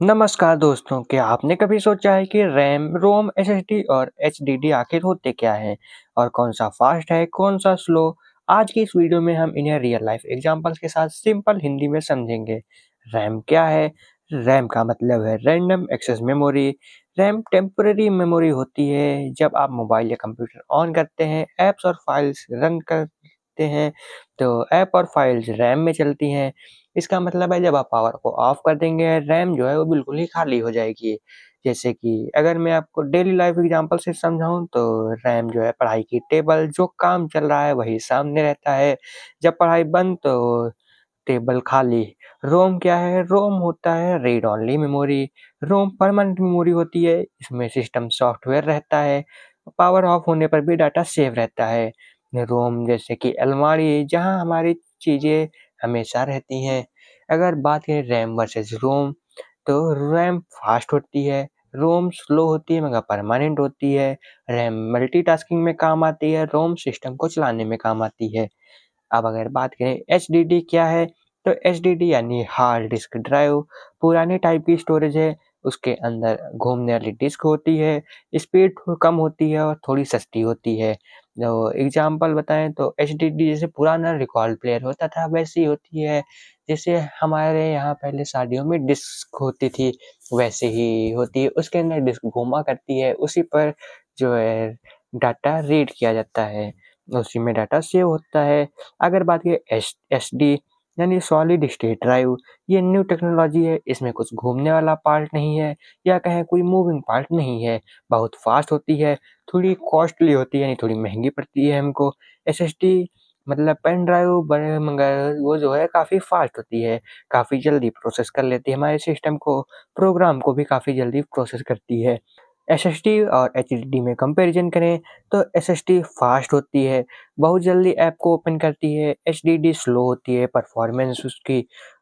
नमस्कार दोस्तों, क्या आपने कभी सोचा है कि रैम, रोम, एसएसडी और एचडीडी आखिर होते क्या हैं? और कौन सा फास्ट है, कौन सा स्लो? आज की इस वीडियो में हम इन्हें रियल लाइफ एग्जांपल्स के साथ सिंपल हिंदी में समझेंगे। रैम क्या है? रैम का मतलब है random access memory. RAM temporary memory होती है। जब आप मोबाइल या कंप्यूटर ऑन करते हैं, ऐप्स और फाइल्स रन करते हैं, तो ऐप और फाइल्स रैम में चलती हैं। इसका मतलब है जब आप पावर को ऑफ कर देंगे, रैम जो है वो बिल्कुल ही खाली हो जाएगी। जैसे कि अगर मैं आपको डेली लाइफ एग्जांपल से समझाऊँ तो रैम जो है पढ़ाई की टेबल, जो काम चल रहा है वही सामने रहता है। जब पढ़ाई बंद तो टेबल खाली। रोम क्या है? रोम होता है रीड ओनली मेमोरी। रोम परमानेंट मेमोरी होती है, इसमें सिस्टम सॉफ्टवेयर रहता है। पावर ऑफ होने पर भी डाटा सेव रहता है। रोम जैसे कि अलमारी, जहाँ हमारी चीज़ें हमेशा रहती हैं। अगर बात करें रैम वर्सेस रोम, तो रैम फास्ट होती है, रोम स्लो होती है मगर परमानेंट होती है। रैम मल्टीटास्किंग में काम आती है, रोम सिस्टम को चलाने में काम आती है। अब अगर बात करें एचडीडी क्या है, तो एचडीडी यानी हार्ड डिस्क ड्राइव, पुराने टाइप की स्टोरेज है। उसके अंदर घूमने वाली डिस्क होती है, स्पीड कम होती है और थोड़ी सस्ती होती है। तो एग्जांपल बताएं तो एचडीडी जैसे पुराना रिकॉर्ड प्लेयर होता था वैसी होती है। जैसे हमारे यहाँ पहले शादियों में डिस्क होती थी, वैसे ही होती है। उसके अंदर डिस्क घूमा करती है, उसी पर जो है डाटा रीड किया जाता है, उसी में डाटा सेव होता है। अगर बात करें एसडी यानी सॉलिड स्टेट ड्राइव, ये न्यू टेक्नोलॉजी है। इसमें कुछ घूमने वाला पार्ट नहीं है, या कहें कोई मूविंग पार्ट नहीं है। बहुत फास्ट होती है, थोड़ी कॉस्टली होती है, यानी थोड़ी महंगी पड़ती है हमको। एसएसडी मतलब पेन ड्राइव बड़े, मगर वो जो है काफ़ी फास्ट होती है, काफ़ी जल्दी प्रोसेस कर लेती है हमारे सिस्टम को, प्रोग्राम को भी काफ़ी जल्दी प्रोसेस करती है। एसएसडी और एचडीडी में कंपैरिजन करें तो एसएसडी फास्ट होती है, बहुत जल्दी ऐप को ओपन करती है। एचडीडी स्लो होती है, परफॉर्मेंस उसकी।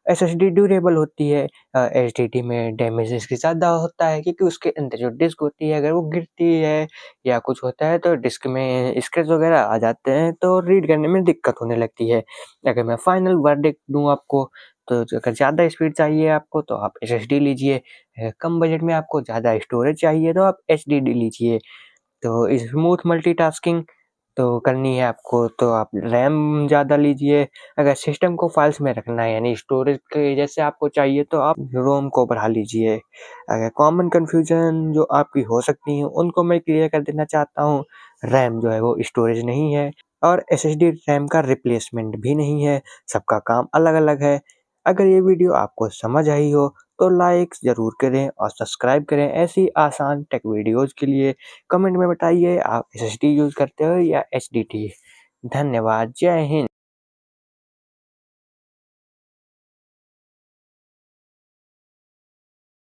एसएसडी ड्यूरेबल होती है, एचडीडी में डैमेज इसकी ज़्यादा होता है, क्योंकि उसके अंदर जो डिस्क होती है अगर वो गिरती है या कुछ होता है तो डिस्क में स्क्रैच वगैरह आ जाते हैं, तो रीड करने में दिक्कत होने लगती है। अगर मैं फाइनल वर्डिक्ट दूँ आपको, तो अगर ज़्यादा स्पीड चाहिए आपको तो आप एसएसडी लीजिए। कम बजट में आपको ज़्यादा स्टोरेज चाहिए तो आप एचडीडी लीजिए। तो स्मूथ मल्टीटास्किंग तो करनी है आपको तो आप रैम ज़्यादा लीजिए। अगर सिस्टम को फाइल्स में रखना है यानी स्टोरेज के जैसे आपको चाहिए तो आप रोम को बढ़ा लीजिए। अगर कॉमन कन्फ्यूजन जो आपकी हो सकती है उनको मैं क्लियर कर देना चाहता हूँ। रैम जो है वो स्टोरेज नहीं है, और एसएसडी रैम का रिप्लेसमेंट भी नहीं है, सबका काम अलग-अलग है। अगर ये वीडियो आपको समझ आई हो तो लाइक ज़रूर करें और सब्सक्राइब करें ऐसी आसान टेक वीडियोज़ के लिए। कमेंट में बताइए आप एसएसडी यूज़ करते हो या एचडीडी। धन्यवाद, जय हिंद।